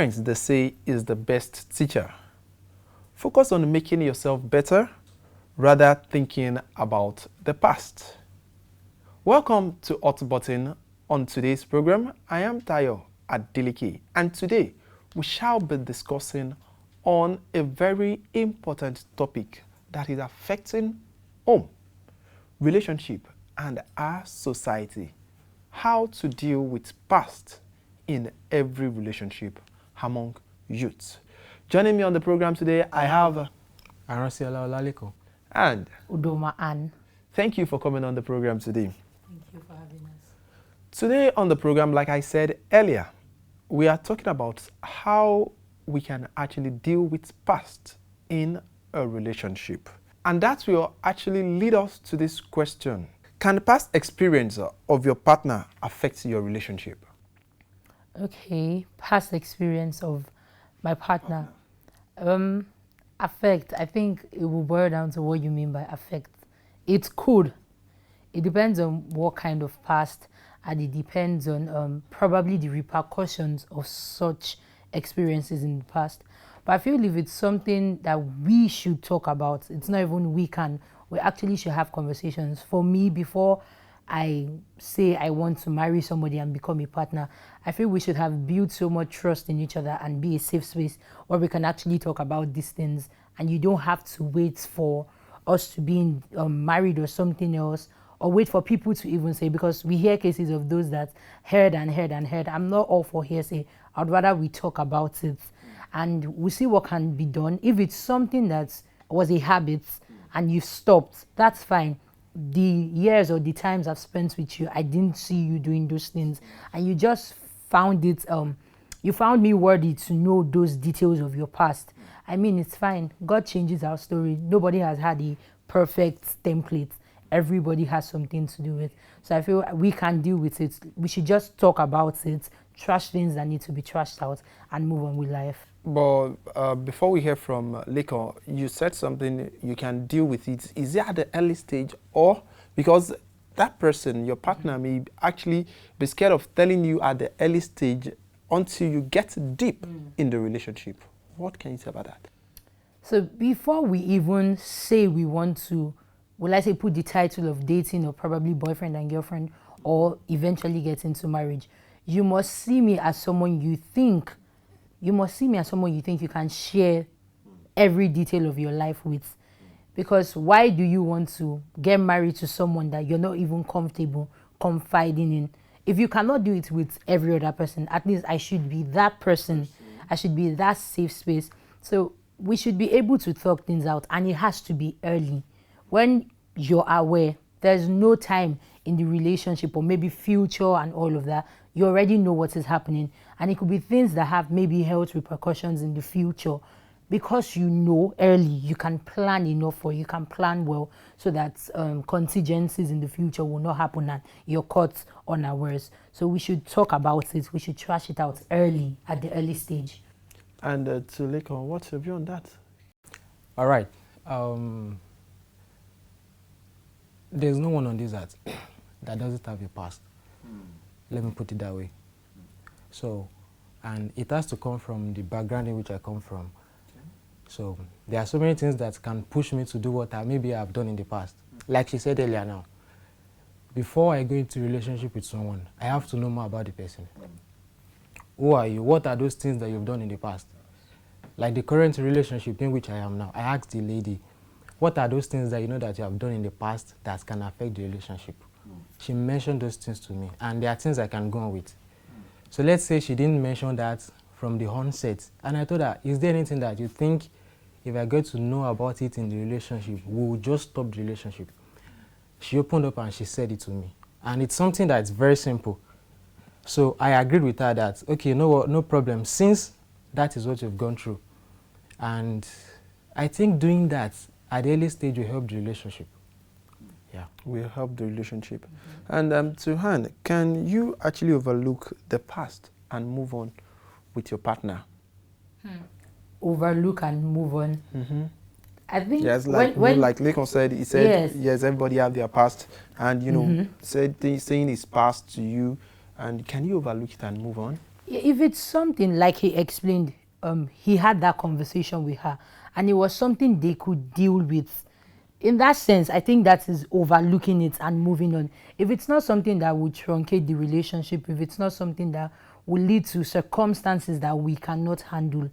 Experience, they say, is the best teacher. Focus on making yourself better rather thinking about the past. Welcome to Hot Button. On today's program, I am Tayo Adeleke, and today we shall be discussing on a very important topic that is affecting home, relationship, and our society. How to deal with past in every relationship among youth. Joining me on the program today, I have Adeleke and Udoma Ann. Thank you for coming on the program today. Thank you for having us. Today on the program, like I said earlier, we are talking about how we can actually deal with past in a relationship. And that will actually lead us to this question. Can the past experience of your partner affect your relationship? Okay, past experience of my partner. Affect, I think it will boil down to what you mean by affect. It could. It depends on what kind of past, and it depends on probably the repercussions of such experiences in the past. But I feel if it's something that we should talk about, it's not even we actually should have conversations. For me, before I say I want to marry somebody and become a partner, I feel we should have built so much trust in each other and be a safe space where we can actually talk about these things, and you don't have to wait for us to be married or something else, or wait for people to even say, because we hear cases of those that heard. I'm not all for hearsay. I'd rather we talk about it and we see what can be done. If it's something that was a habit and you stopped, that's fine. The years or the times I've spent with you, I didn't see you doing those things, and you just found it, you found me worthy to know those details of your past. I mean, it's fine. God changes our story. Nobody has had a perfect template. Everybody has something to do with. So I feel we can deal with it. We should just talk about it, trash things that need to be trashed out, and move on with life. But before we hear from Leko, you said something, you can deal with it. Is it at the early stage, or because that person, your partner, may actually be scared of telling you at the early stage until you get deep in the relationship? What can you say about that? So before we even say we want to, will I say put the title of dating or probably boyfriend and girlfriend, or eventually get into marriage, you must see me as someone you think you can share every detail of your life with. Because why do you want to get married to someone that you're not even comfortable confiding in? If you cannot do it with every other person, at least I should be that person. I should be that safe space. So we should be able to talk things out, and it has to be early. When you're aware, there's no time in the relationship or maybe future and all of that. You already know what is happening, and it could be things that have maybe health repercussions in the future. Because you know early, you can plan enough, or you can plan well, so that contingencies in the future will not happen and you're caught unawares. So we should talk about it. We should trash it out early, at the early stage. And to Leko, what's your view on that? All right. There's no one on this earth that doesn't have a past. Let me put it that way. So, and it has to come from the background in which I come from. So there are so many things that can push me to do what maybe I've done in the past. Like she said earlier now, before I go into a relationship with someone, I have to know more about the person. Who are you? What are those things that you've done in the past? Like the current relationship in which I am now, I asked the lady, what are those things that you know that you have done in the past that can affect the relationship? She mentioned those things to me, and there are things I can go on with. So let's say she didn't mention that from the onset, and I told her, is there anything that you think if I get to know about it in the relationship, we will just stop the relationship? She opened up and she said it to me, and it's something that's very simple. So I agreed with her that, okay, no problem, since that is what you've gone through. And I think doing that at the early stage will help the relationship. Yeah. Will help the relationship. And to Han, can you actually overlook the past and move on with your partner? Overlook and move on. I think yes, like like Lekon said, he said yes, everybody have their past, and you know, saying his past to you, and can you overlook it and move on? If it's something like he explained, he had that conversation with her, and it was something they could deal with. In that sense, I think that is overlooking it and moving on. If it's not something that would truncate the relationship, if it's not something that will lead to circumstances that we cannot handle,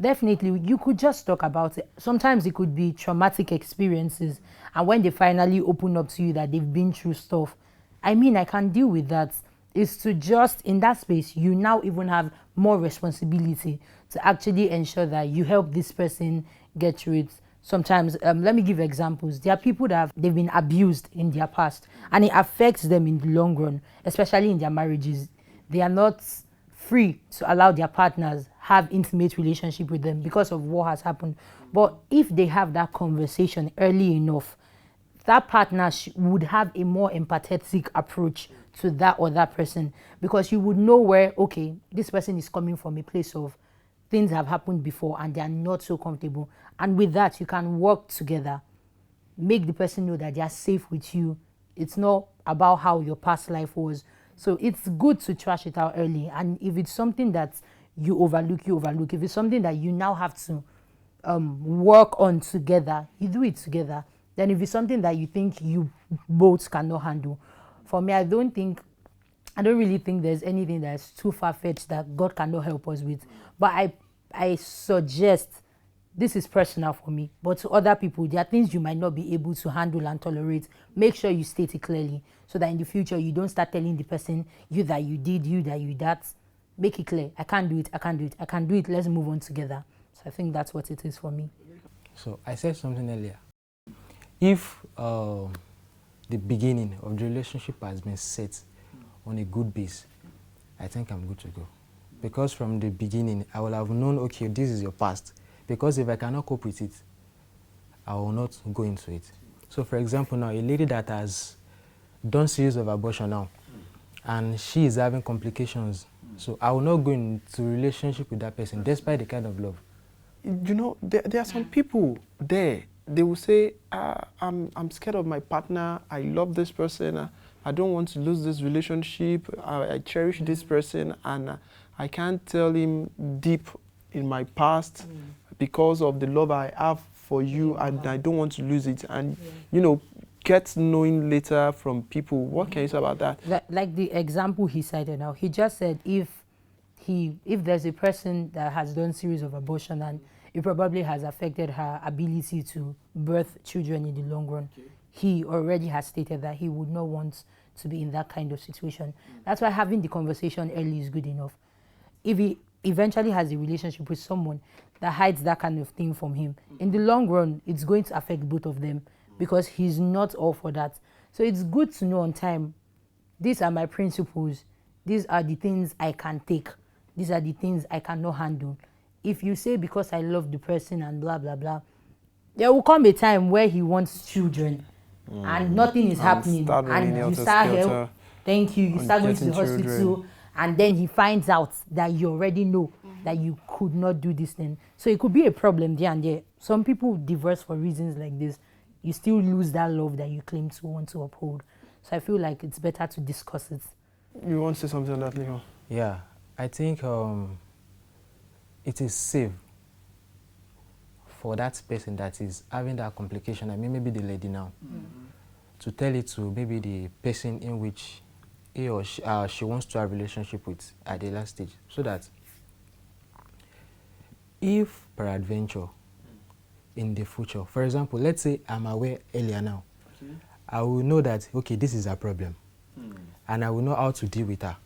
definitely you could just talk about it. Sometimes it could be traumatic experiences, and when they finally open up to you that they've been through stuff, I mean, I can deal with that. Is to just, in that space, you now even have more responsibility to actually ensure that you help this person get through it. Sometimes, let me give examples. There are people that they've been abused in their past, and it affects them in the long run, especially in their marriages. They are not free to allow their partners have intimate relationship with them because of what has happened. But if they have that conversation early enough, that partner would have a more empathetic approach to that other person, because you would know where, okay, this person is coming from a place of things have happened before and they are not so comfortable. And with that, you can work together, make the person know that they are safe with you. It's not about how your past life was. So it's good to trash it out early. And if it's something that you overlook, you overlook. If it's something that you now have to work on together, you do it together. Then if it's something that you think you both cannot handle, for me, I don't really think there's anything that's too far-fetched that God cannot help us with. But I suggest, this is personal for me, but to other people, there are things you might not be able to handle and tolerate. Make sure you state it clearly, so that in the future, you don't start telling the person, you that you did, you that you that. Make it clear. I can't do it, I can't do it, I can do it. Let's move on together. So I think that's what it is for me. So I said something earlier. If the beginning of the relationship has been set on a good base, I think I'm good to go. Because from the beginning, I will have known, okay, this is your past. Because if I cannot cope with it, I will not go into it. So for example now, a lady that has done series of abortion now, and she is having complications, so I will not go into relationship with that person, despite the kind of love. You know, there are some people there, they will say, I'm scared of my partner, I love this person, I don't want to lose this relationship, I cherish this person, and I can't tell him deep in my past because of the love I have for you, and I don't want to lose it. And, you know, get knowing later from people. What can you say about that? Like the example he cited now, he just said if there's a person that has done series of abortion and it probably has affected her ability to birth children in the long run, he already has stated that he would not want to be in that kind of situation. That's why having the conversation early is good enough. If he eventually has a relationship with someone that hides that kind of thing from him, in the long run, it's going to affect both of them, because he's not all for that. So it's good to know on time, these are my principles, these are the things I can take, these are the things I cannot handle. If you say because I love the person and blah, blah, blah, there will come a time where he wants children and nothing is happening. And you start help. Thank you. You start going to the hospital, and then he finds out that you already know that you could not do this thing. So it could be a problem there and there. Some people divorce for reasons like this. You still lose that love that you claim to want to uphold. So I feel like it's better to discuss it. You want to say something on that, Leo? Yeah, I think it is safe for that person that is having that complication, I mean maybe the lady now, to tell it to maybe the person in which he or she wants to have a relationship with at the last stage, so that if peradventure in the future, for example, let's say I'm aware earlier now, I will know that, okay, this is a problem, and I will know how to deal with her.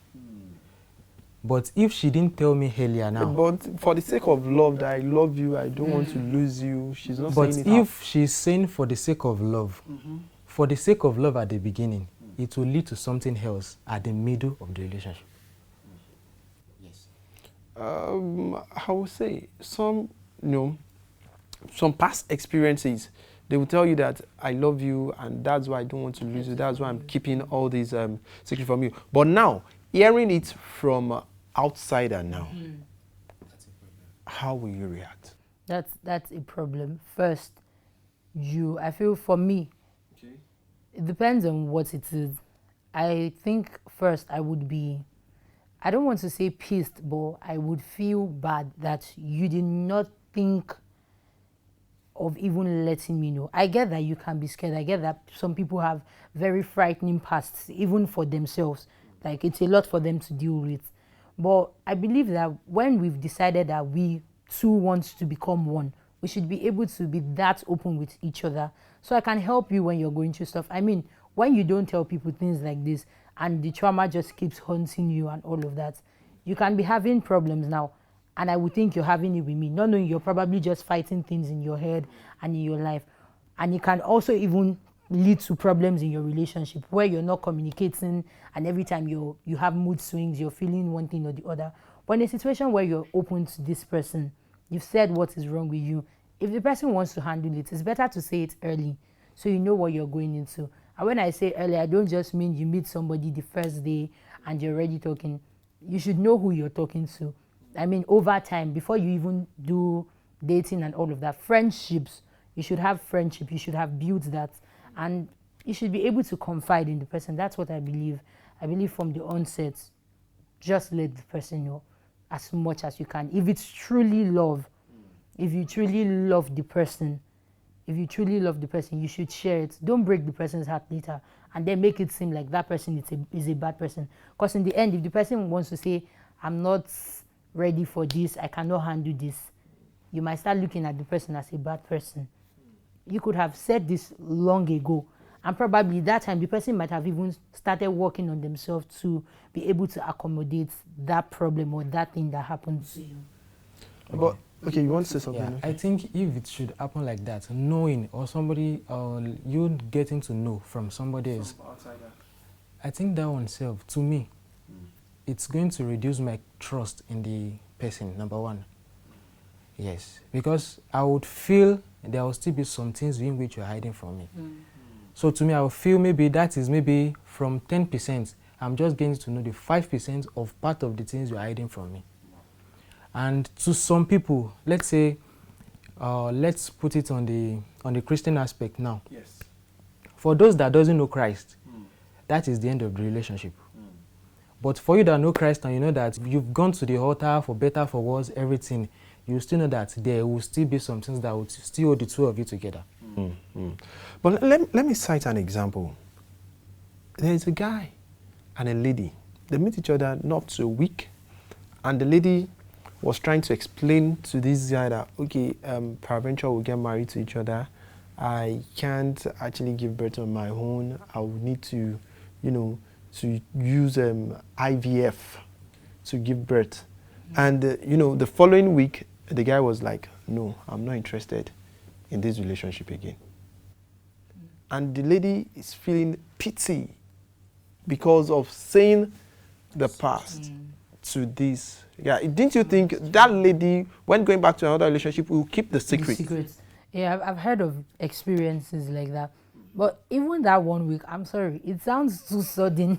But if she didn't tell me earlier now... But for the sake of love, that I love you, I don't want to lose you, she's not saying it. But if she's saying for the sake of love, for the sake of love at the beginning, it will lead to something else at the middle of the relationship. Yes. I would say some past experiences, they will tell you that I love you and that's why I don't want to lose you. That's why I'm keeping all these secrets from you. But now, hearing it from outsider now, how will you react? That's a problem. First, I feel for me, it depends on what it is. I think first I would be I don't want to say pissed, but I would feel bad that you did not think of even letting me know. I get that you can be scared. I get that some people have very frightening pasts, even for themselves. Like, it's a lot for them to deal with. But I believe that when we've decided that we two want to become one, we should be able to be that open with each other. So I can help you when you're going through stuff. I mean, when you don't tell people things like this and the trauma just keeps haunting you and all of that, you can be having problems now. And I would think you're having it with me, not knowing you're probably just fighting things in your head and in your life. And it can also even lead to problems in your relationship where you're not communicating, and every time you have mood swings, you're feeling one thing or the other. But in a situation where you're open to this person, you've said what is wrong with you. If the person wants to handle it, it's better to say it early so you know what you're going into. And when I say early, I don't just mean you meet somebody the first day and you're already talking. You should know who you're talking to. I mean, over time, before you even do dating and all of that, friendships, you should have friendship, you should have built that, and you should be able to confide in the person. That's what I believe. I believe from the onset, just let the person know as much as you can. If it's truly love, if you truly love the person, you should share it. Don't break the person's heart later and then make it seem like that person is a bad person. Because in the end, if the person wants to say, I'm not ready for this, I cannot handle this, you might start looking at the person as a bad person. You could have said this long ago, and probably that time the person might have even started working on themselves to be able to accommodate that problem or that thing that happened to you. But okay, you want to say something? Yeah, Okay. I think if it should happen like that, knowing or somebody, you getting to know from somebody else, I think that one self, to me, it's going to reduce my trust in the person, number one. Yes, because I would feel there will still be some things in which you're hiding from me. So to me, I would feel maybe that is maybe from 10%, I'm just getting to know the 5% of part of the things you're hiding from me. And to some people, let's say, let's put it on the Christian aspect now. Yes. For those that doesn't know Christ, that is the end of the relationship. But for you that know Christ and you know that you've gone to the altar for better, for worse, everything, you still know that there will still be some things that will still hold the two of you together. But let me cite an example. There is a guy and a lady. They meet each other not to a week, and the lady was trying to explain to this guy that, okay, peradventure we'll get married to each other. I can't actually give birth on my own. I will need to, to use IVF to give birth. And, the following week, the guy was like, no, I'm not interested in this relationship again. And the lady is feeling pity because of saying the past to this. Yeah, didn't you think that lady, when going back to another relationship, will keep the secret? The secret. Yeah, I've heard of experiences like that. But even that 1 week, I'm sorry, it sounds too sudden.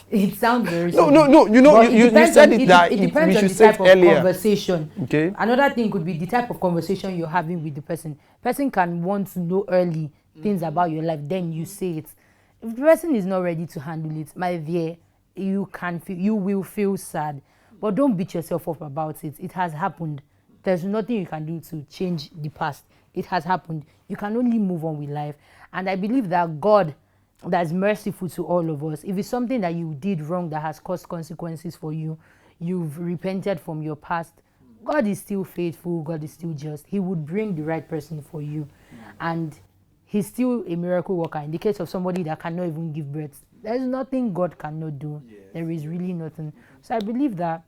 It sounds very sudden. No, you said It depends on the type of conversation. Okay. Another thing could be the type of conversation you're having with the person. Person can want to know early things about your life, then you say it. If the person is not ready to handle it, my dear, you will feel sad. But don't beat yourself up about it. It has happened. There's nothing you can do to change the past. It has happened. You can only move on with life. And I believe that God, that is merciful to all of us, if it's something that you did wrong that has caused consequences for you, you've repented from your past, God is still faithful, God is still just. He would bring the right person for you. And he's still a miracle worker. In the case of somebody that cannot even give birth, there's nothing God cannot do. Yes. There is really nothing. So I believe that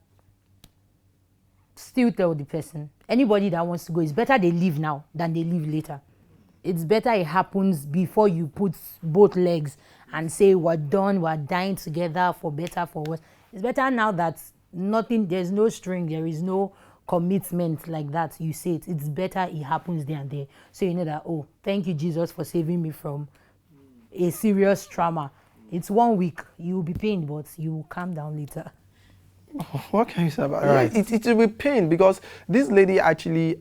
still tell the person. Anybody that wants to go, it's better they leave now than they leave later. It's better it happens before you put both legs and say we're done, we're dying together for better, for worse. It's better now that there's no string, there is no commitment like that. You say it. It's better it happens there and there. So you know that, oh, thank you, Jesus, for saving me from a serious trauma. It's 1 week. You will be pained, but you will calm down later. What can you say about that? It will be pain because this lady actually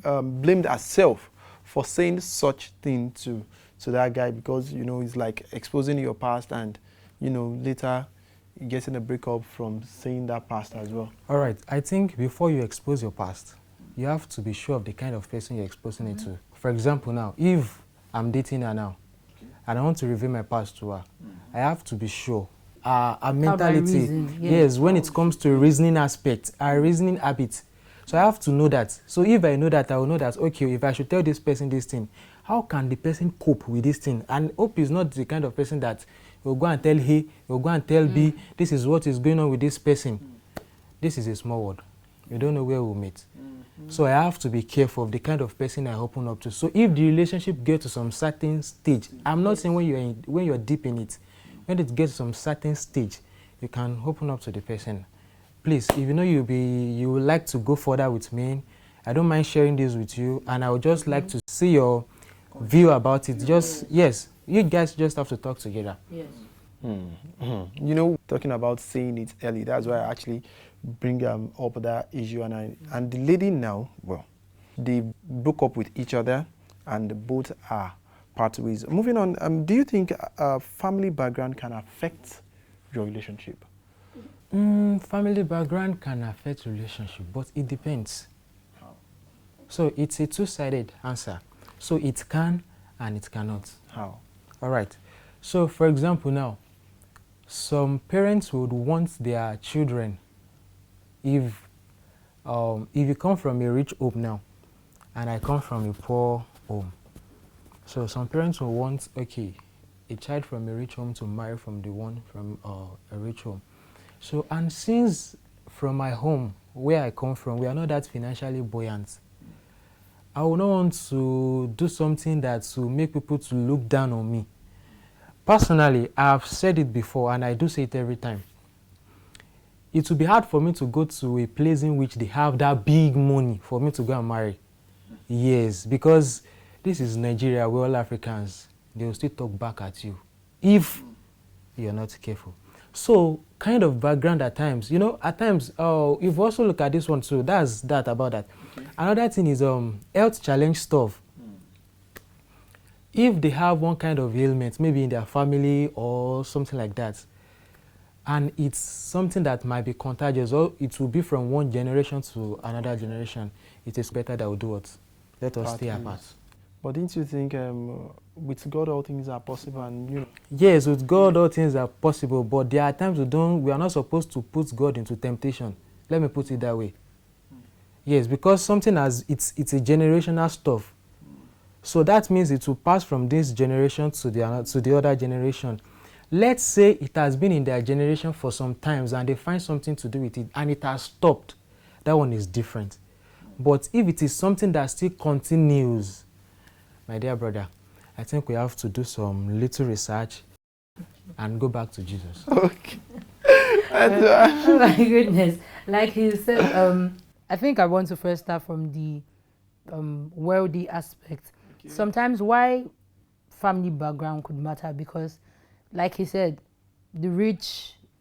blamed herself for saying such thing to that guy because, it's like exposing your past and, later, getting a breakup from seeing that past as well? All right. I think before you expose your past, you have to be sure of the kind of person you're exposing it to. For example, now, if I'm dating her now, and I want to reveal my past to her, I have to be sure. Our mentality, reason, yes, when it comes to reasoning aspect, our reasoning habit. So I have to know that. So if I know that, I will know that, okay, if I should tell this person this thing, how can the person cope with this thing? And Hope is not the kind of person that will go and tell A, will go and tell B, this is what is going on with this person. This is a small world. You don't know where we'll meet. So I have to be careful of the kind of person I open up to. So if the relationship gets to some certain stage, I'm not saying when you're deep in it, when it gets to some certain stage, you can open up to the person. Please, if you know you would like to go further with me, I don't mind sharing this with you, and I would just like to see your view about it. Yes, you guys just have to talk together. Yes. You know, talking about seeing it early, that's why I actually bring up that issue. And the lady now, well, they broke up with each other and both are part ways. Moving on, do you think family background can affect your relationship? Family background can affect relationship, but it depends. How? So it's a two-sided answer. So it can and it cannot. How? All right. So for example now, some parents would want their children, if you come from a rich home now, and I come from a poor home. So some parents will want, okay, a child from a rich home to marry from the one from a rich home. So, and since from my home, where I come from, we are not that financially buoyant, I will not want to do something that will make people to look down on me. Personally, I have said it before, and I do say it every time. It will be hard for me to go to a place in which they have that big money for me to go and marry. Yes, because this is Nigeria, we're all Africans. They will still talk back at you if you're not careful. So, kind of background at times, you know, at times, if you also look at this one too, that's that about that. Okay. Another thing is health challenge stuff. If they have one kind of ailment, maybe in their family or something like that, and it's something that might be contagious, or it will be from one generation to another generation, it is better that we do what? Let us stay apart. But didn't you think with God all things are possible? And you know? Yes, with God all things are possible, but there are times we are not supposed to put God into temptation. Let me put it that way. Yes, because something it's a generational stuff. So that means it will pass from this generation to the other generation. Let's say it has been in their generation for some times and they find something to do with it and it has stopped. That one is different. But if it is something that still continues, my dear brother, I think we have to do some little research and go back to Jesus. Okay. Oh my goodness. Like he said, I think I want to first start from the wealthy aspect. Okay. Sometimes why family background could matter, because like he said,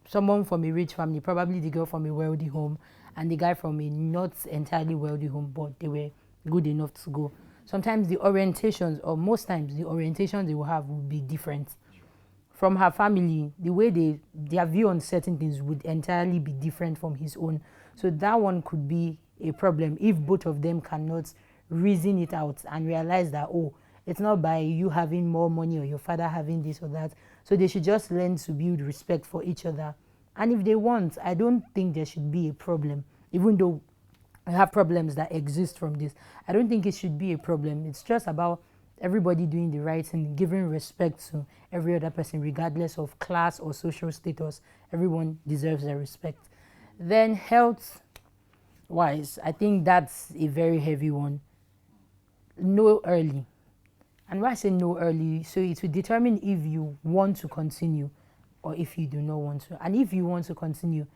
someone from a rich family, probably the girl from a wealthy home and the guy from a not entirely wealthy home, but they were good enough to go. Sometimes the orientations, or most times the orientations they will have will be different. From her family, the way their view on certain things would entirely be different from his own. So that one could be a problem if both of them cannot reason it out and realize that, oh, it's not by you having more money or your father having this or that. So they should just learn to build respect for each other. And if they want, I don't think there should be a problem, even though I have problems that exist from this. I don't think it should be a problem. It's just about everybody doing the right thing, giving respect to every other person, regardless of class or social status. Everyone deserves their respect. Then health-wise, I think that's a very heavy one. Know early. And why I say know early, so it will determine if you want to continue or if you do not want to. And if you want to continue,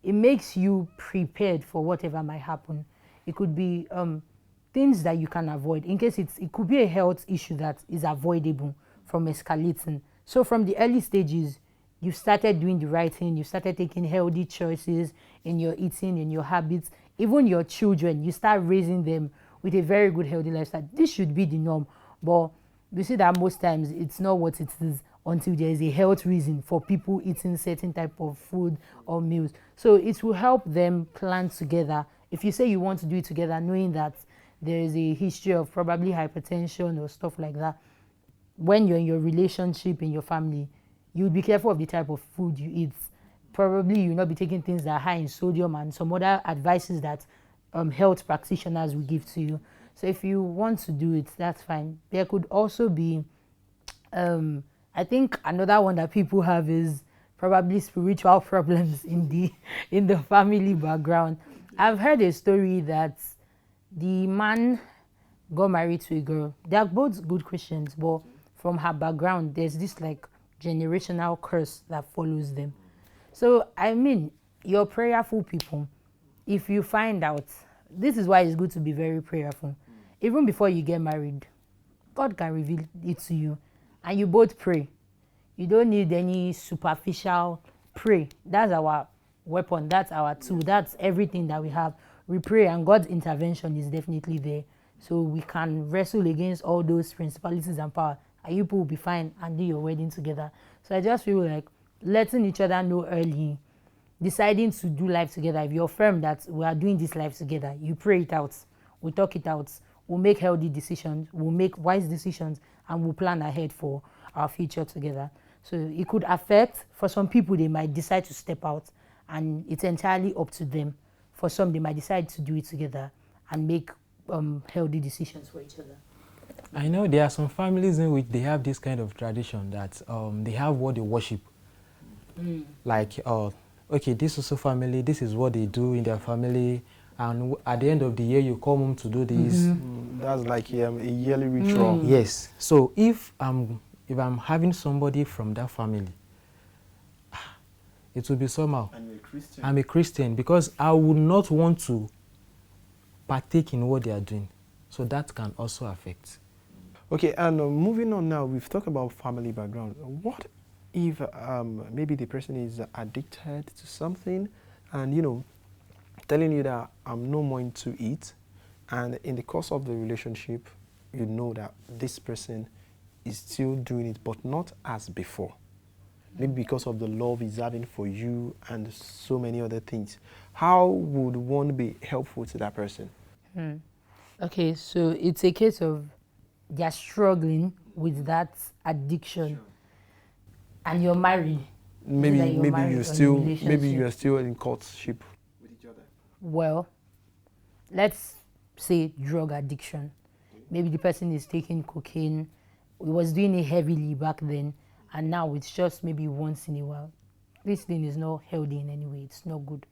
it makes you prepared for whatever might happen. It could be things that you can avoid. In case it could be a health issue that is avoidable from escalating. So from the early stages, you started doing the right thing. You started taking healthy choices in your eating, in your habits. Even your children, you start raising them with a very good healthy lifestyle. This should be the norm. But you see that most times it's not what it is until there is a health reason for people eating certain type of food or meals. So it will help them plan together. If you say you want to do it together, knowing that there is a history of probably hypertension or stuff like that, when you're in your relationship, in your family, you'll be careful of the type of food you eat. Probably you'll not be taking things that are high in sodium and some other advices that health practitioners will give to you. So if you want to do it, that's fine. There could also be, I think another one that people have is probably spiritual problems in the family background. I've heard a story that the man got married to a girl. They are both good Christians, but from her background, there's this like generational curse that follows them. So, I mean, you're prayerful people. If you find out, this is why it's good to be very prayerful. Even before you get married, God can reveal it to you. And you both pray. You don't need any superficial pray. That's our weapon. That's our tool. That's everything that we have. We pray and God's intervention is definitely there. So we can wrestle against all those principalities and power. And you people will be fine and do your wedding together. So I just feel like letting each other know early, deciding to do life together. If you're firm that we are doing this life together, you pray it out, we talk it out, we'll make healthy decisions, we'll make wise decisions, and we'll plan ahead for our future together. So it could affect, for some people, they might decide to step out, and it's entirely up to them. For some, they might decide to do it together and make healthy decisions for each other. I know there are some families in which they have this kind of tradition that they have what they worship. Like, okay, this is a family, this is what they do in their family, and at the end of the year, you come home to do this. That's like a yearly ritual. Yes. So if I'm having somebody from that family, it will be somehow. And you're a Christian. I'm a Christian because I would not want to partake in what they are doing. So that can also affect. Okay, and moving on now, we've talked about family background. What if maybe the person is addicted to something and, you know, telling you that I'm no more into it, and in the course of the relationship, you know that this person is still doing it, but not as before. Maybe because of the love he's having for you and so many other things. How would one be helpful to that person? Okay, so it's a case of they're struggling with that addiction, and you're married. Maybe you're still in courtship with each other. Well, let's say drug addiction. Maybe the person is taking cocaine. We was doing it heavily back then, and now it's just maybe once in a while. This thing is not healthy in any way. It's not good.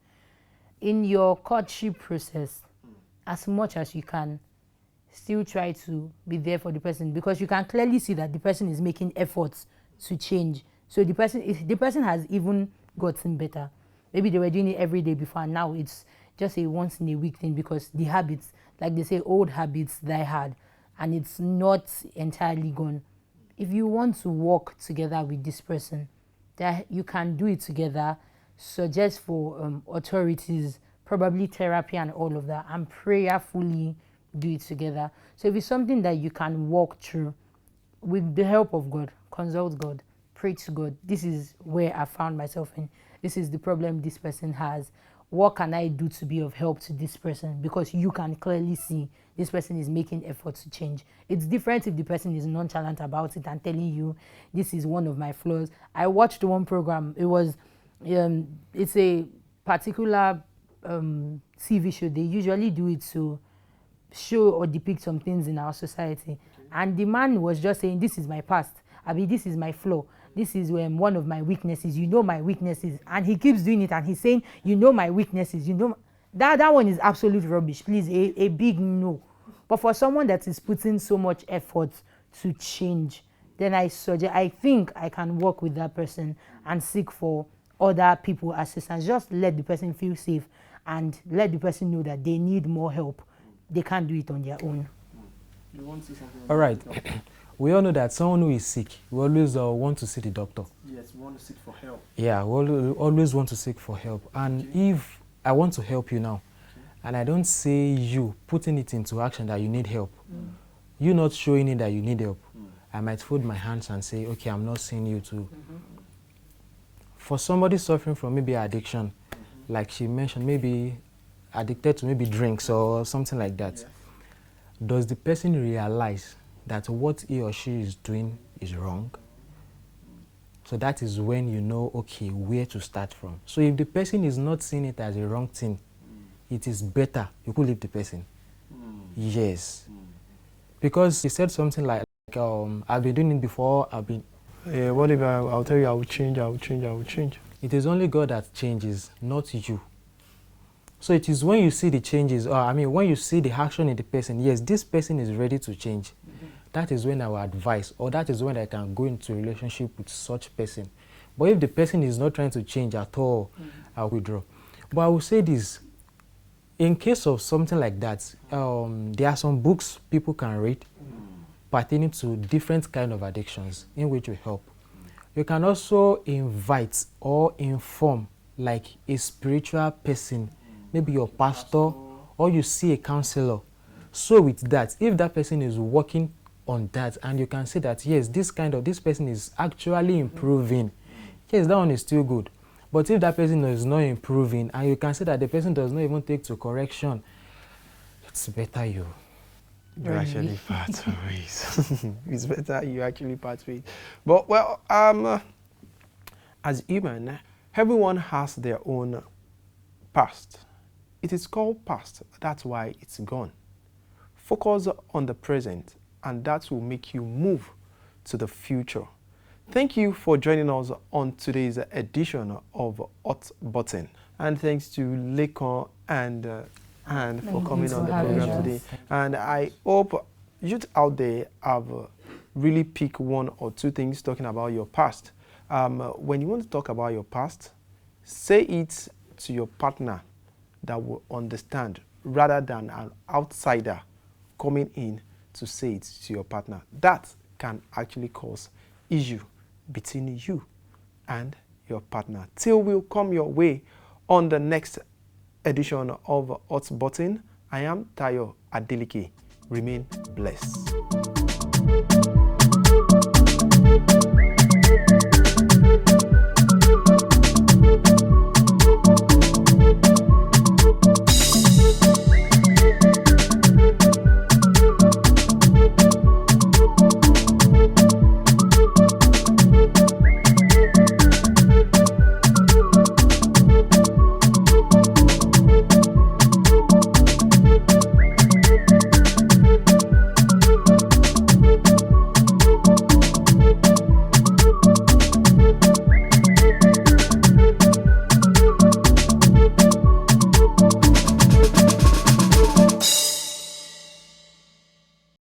In your courtship process, as much as you can, still try to be there for the person, because you can clearly see that the person is making efforts to change. So the person has even gotten better. Maybe they were doing it every day before, and now it's just a once in a week thing, because the habits, like they say, old habits die hard, and it's not entirely gone. If you want to work together with this person, that you can do it together, suggest for authorities, probably therapy and all of that, and prayerfully do it together. So if it's something that you can walk through with the help of God, consult God, pray to God. This is where I found myself in. This is the problem this person has. What can I do to be of help to this person? Because you can clearly see this person is making efforts to change. It's different if the person is nonchalant about it and telling you, this is one of my flaws. I watched one program. It was, it's a particular TV show. They usually do it to show or depict some things in our society. Okay. And the man was just saying, this is my past. I mean, this is my flaw. This is one of my weaknesses. You know my weaknesses. And he keeps doing it, and he's saying, you know my weaknesses. You know that one is absolute rubbish. Please, a big no. But for someone that is putting so much effort to change, then I think I can work with that person and seek for other people assistance. Just let the person feel safe and let the person know that they need more help. They can't do it on their own. You want to say something? All right. We all know that someone who is sick, we always want to see the doctor. Yes, we want to seek for help. Yeah, we always want to seek for help. And if I want to help you now, and I don't say you putting it into action that you need help, you not showing it that you need help, I might fold my hands and say, okay, I'm not seeing you too. For somebody suffering from maybe addiction, like she mentioned, maybe addicted to maybe drinks or something like that, does the person realize that what he or she is doing is wrong? So that is when you know, okay, where to start from. So if the person is not seeing it as a wrong thing, it is better you could leave the person. Yes. Because he said something like, I've been doing it before, What if I'll tell you I will change, I will change, I will change? It is only God that changes, not you. So it is when you see the changes, when you see the action in the person, yes, this person is ready to change. That is when I will advise, or that is when I can go into a relationship with such person. But if the person is not trying to change at all, I'll withdraw. But I will say this, in case of something like that, there are some books people can read pertaining to different kind of addictions in which will help. You can also invite or inform like a spiritual person, maybe your pastor, or you see a counselor. So with that, if that person is working on that and you can see that, yes, this person is actually improving, yes, that one is still good. But if that person is not improving and you can see that the person does not even take to correction, it's better you actually part ways. It's better you actually part ways. But well, as human, everyone has their own past. It is called past. That's why it's gone. Focus on the present, and that will make you move to the future. Thank you for joining us on today's edition of Hot Button. And thanks to Lekon and for coming on the program today. And I hope youth out there have really picked one or two things talking about your past. When you want to talk about your past, say it to your partner that will understand, rather than an outsider coming in to say it to your partner. That can actually cause issue between you and your partner. Till we'll come your way on the next edition of Hot Button, I am Tayo Adeleke. Remain blessed.